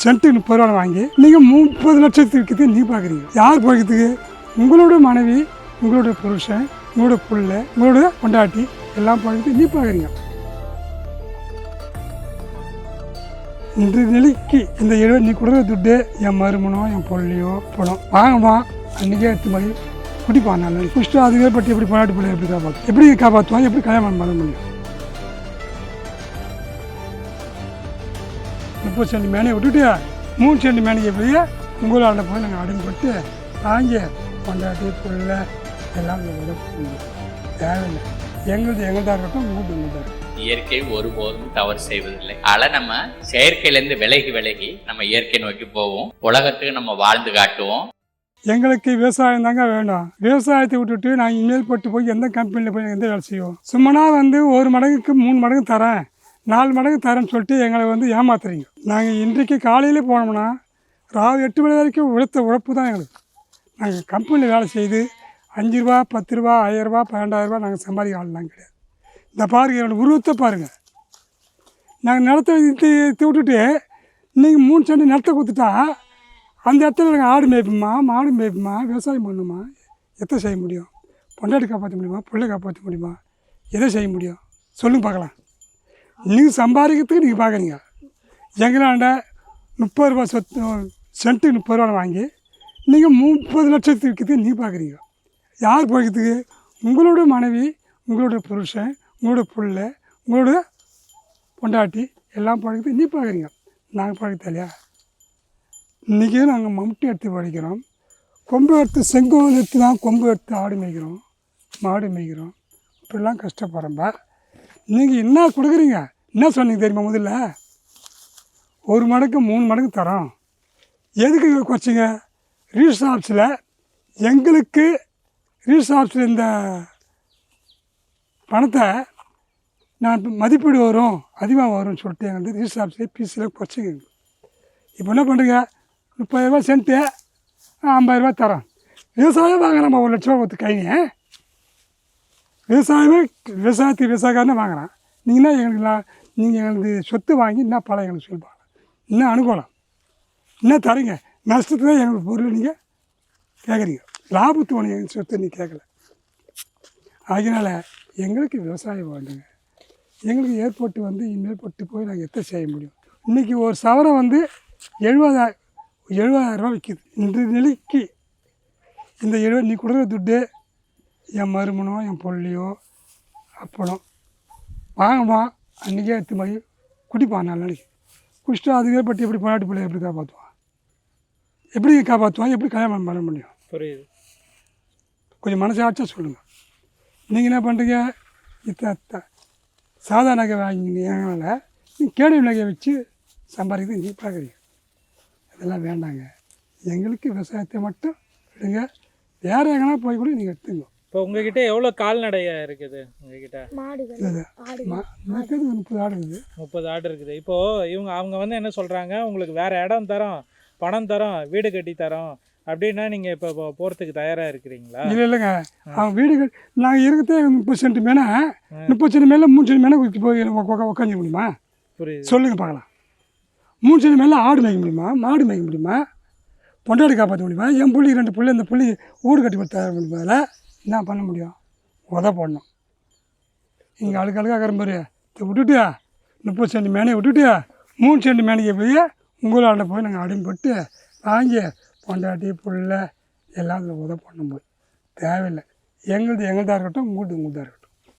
Cent 30 ரூபா வாங்கி நீங்கள் 30 லட்சத்துக்கு நீ பார்க்குறீங்க. யார் பார்க்கறதுக்கு? உங்களோட மனைவி, உங்களோட புருஷன், உங்களோட பிள்ளை, உங்களோட கொண்டாட்டி எல்லாம் பார்க்கறதுக்கு நீ பார்க்குறீங்க. இந்த நிலைக்கு இந்த 70 நீ கொடுக்குற துட்டு என் மருமனோ என் பொருளையோ பணம் வாங்குவான், அன்றைக்கே எடுத்து மாதிரி குடிப்பான். நல்லா குடிச்சிட்டு அதுவே பற்றி எப்படி பொண்டாட்டி பிள்ளை எப்படி காப்பாற்றுவான், எப்படி கல்யாணம் பண்ண முடியும்? 30 சென்ட் மேனையை விட்டுட்டு 3 சென்ட் மேனையை போய் உங்களாண்ட போய் நாங்கள் அடிமைப்பட்டு வாங்கி கொண்டாட்டி பிள்ளை எல்லாம் தேவையில்லை. எங்கள்தான் இருக்கட்டும், உங்கள்கிட்ட இருக்கட்டும். இயற்கை ஒருபோதும் தவறு செய்வதில்லை. நம்ம செயற்கையிலேருந்து விலகி நம்ம இயற்கை நோக்கி போவோம். உலகத்துக்கு நம்ம வாழ்ந்து காட்டுவோம். எங்களுக்கு விவசாயம் தாங்க வேணும். விவசாயத்தை விட்டுட்டு நாங்கள் இனிமேல் பட்டு போய் எந்த கம்பெனியில் போய் எந்த வேலை செய்வோம்? சும்மனா 1 மடங்குக்கு 3 மடங்கு தரேன், 4 மடங்கு தரேன்னு சொல்லிட்டு எங்களை ஏமாத்துறீங்க. நாங்கள் இன்றைக்கு காலையிலே போனோம்னா ராவு 8 மணி வரைக்கும் உழைப்பு தான் எங்களுக்கு. நாங்கள் கம்பெனியில் வேலை செய்து 5 ரூபா 10 ரூபா 1000 ரூபா 12,000 ரூபா நாங்கள் சம்பாதிக்க ஆளெலாம் கிடையாது. இந்த பாருங்கள், என்னோடய உருவத்தை பாருங்கள். நாங்கள் நிலத்தை விட்டுட்டு இன்றைக்கி 3 சென்ட் நிலத்தை கொடுத்துட்டா அந்த இடத்துல நாங்கள் ஆடு மேய்ப்போமா, மாடு மேய்ப்போமா, விவசாயம் பண்ணணுமா? எதை செய்ய முடியும்? பொண்டாட்டி காப்பாற்ற முடியுமா? பிள்ளை காப்பாற்ற முடியுமா? எதை செய்ய முடியும்? சொல்லுங்க பார்க்கலாம். நீங்கள் சம்பாதிக்கிறதுக்கு நீங்கள் பார்க்குறீங்க. எங்களாண்ட 30 ரூபா சென்ட்டு 30 ரூபா வாங்கி நீங்கள் 30 லட்சத்துக்கு நீ பார்க்குறீங்க. யார் பார்க்கறதுக்கு? உங்களோட மனைவி, உங்களோட புருஷன், உங்களோட பிள்ளை, உங்களோட பொண்டாட்டி எல்லாம் பார்க்கறதுக்கு நீ பார்க்குறீங்க. நாங்கள் பார்க்க இல்லையா? இன்றைக்கி நாங்கள் மம்முட்டி எடுத்து படிக்கிறோம், கொம்பு எடுத்து செங்கோல் எடுத்து தான் கொம்பு எடுத்து ஆடு மேய்க்கிறோம், மாடு மேய்க்கிறோம். இப்படிலாம் கஷ்டப்படுறோம்பா. நீங்கள் என்ன கொடுக்குறீங்க? என்ன சொன்னீங்க தெரியுமா? முதல்ல 1 மடங்கு 3 மடங்கு தரோம். எதுக்கு குறைச்சிங்க? ரிஜிஸ்டர் ஆஃபீஸில் எங்களுக்கு ரிஜிஸ்டர் ஆஃபீஸில் இந்த பணத்தை நான் மதிப்பீடு வரும், அதிகமாக வரும்னு சொல்லிட்டு எங்களுக்கு ரிஜிஸ்டர் ஆஃபீஸில் பீஸில் குறைச்சிங்க. இப்போ என்ன பண்ணுறீங்க? 30 ரூபா சென்ட்டு 50 ரூபா தரோம். விவசாயம் வாங்குறான் 1 லட்ச ரூபா கொடுத்து கைங்க. விவசாயத்துக்கு விவசாயக்காரனே வாங்குறான். நீங்கள் எங்களுக்கு சொத்து வாங்கி என்ன பழம் எங்களுக்கு சொல்லுவாங்க, இன்னும் அனுகூலம் என்ன தரீங்க? நஷ்டத்தில் தான் எங்களுக்கு பொருள் நீங்கள் கேட்குறீங்க, லாபத்து ஒன்று எங்கள் சொத்து நீங்கள் கேட்கல. அதனால் எங்களுக்கு விவசாயம் வேண்டுங்க. எங்களுக்கு ஏற்பட்டு இனிமேல் பட்டு போய் நாங்கள் எத்தை செய்ய முடியும்? இன்றைக்கி ஒரு சவரம் 70,000 ரூபா விற்கிது. இந்த நிலைக்கு இந்த 70 நீ கொடுக்குற துட்டு என் மருமனோ என் பொருளையோ அப்பளம் வாங்குவான், அன்றைக்கே எடுத்து மாதிரி குடிப்பான். நாளைக்கு குடிச்சிட்டு அதுவே பற்றி எப்படி பொண்டாட்டி பிள்ளை எப்படி காப்பாற்றுவான்? எப்படி கல்யாணம் பண்ண முடியும்? புரியுது. கொஞ்சம் மனசாட்சியாக சொல்லுங்கள். நீங்கள் என்ன பண்ணுறீங்க? சாதா நகை வாங்கினீங்கனால நீங்கள் கேடு நகையை வச்சு சம்பாதிக்கிறது நீ பார்க்குறீங்க. இதெல்லாம் வேண்டாங்க. எங்களுக்கு விவசாயத்தை மட்டும் விடுங்க. வேறு எங்கன்னா போய் கூட நீங்கள் எடுத்துங்க. இப்போ உங்ககிட்ட எவ்வளோ கால்நடையா இருக்குது? உங்ககிட்ட 30 ஆடு இருக்குது. 30 ஆடு இருக்குது. இப்போது அவங்க என்ன சொல்கிறாங்க? உங்களுக்கு வேறு இடம் தரோம், பணம் தரோம், வீடு கட்டி தரோம் அப்படின்னா நீங்கள் இப்போ போகிறதுக்கு தயாராக இருக்கிறீங்களா? இல்லைங்க, அவங்க வீடு நாங்கள் இருக்கிறதே 30 சென்ட் மேலே 30 சென்ட் மேலே 3 சென்ட் மேலே போய் உட்காந்துக்க முடியுமா? புரியுது. சொல்லுங்கள் பார்க்கலாம். 3 சென்ட் மேலே ஆடு மேய்க்க முடியுமா? மாடு மேய்க்க முடியுமா? பொண்டாட்டி காப்பாற்ற முடியுமா? என் புள்ளி 2 புள்ளி இந்த புள்ளி ஊடு கட்டி கொடுத்தா முடியுமா? என்ன பண்ண முடியும்? போடணும். இங்கே அழுக்காக பாரு விட்டுட்டு 30 சென்ட் மேனையை விட்டுட்டு 3 சென்ட் மேனையை போய் உங்களாண்ட போய் நாங்கள் அடிமைப்பட்டு வாங்கி பொண்டாட்டி பிள்ளை எல்லாம் அதில் பண்ணணும் போய் தேவையில்லை. எங்கள்தான் இருக்கட்டும், உங்கள்கிட்ட இருக்கட்டும்.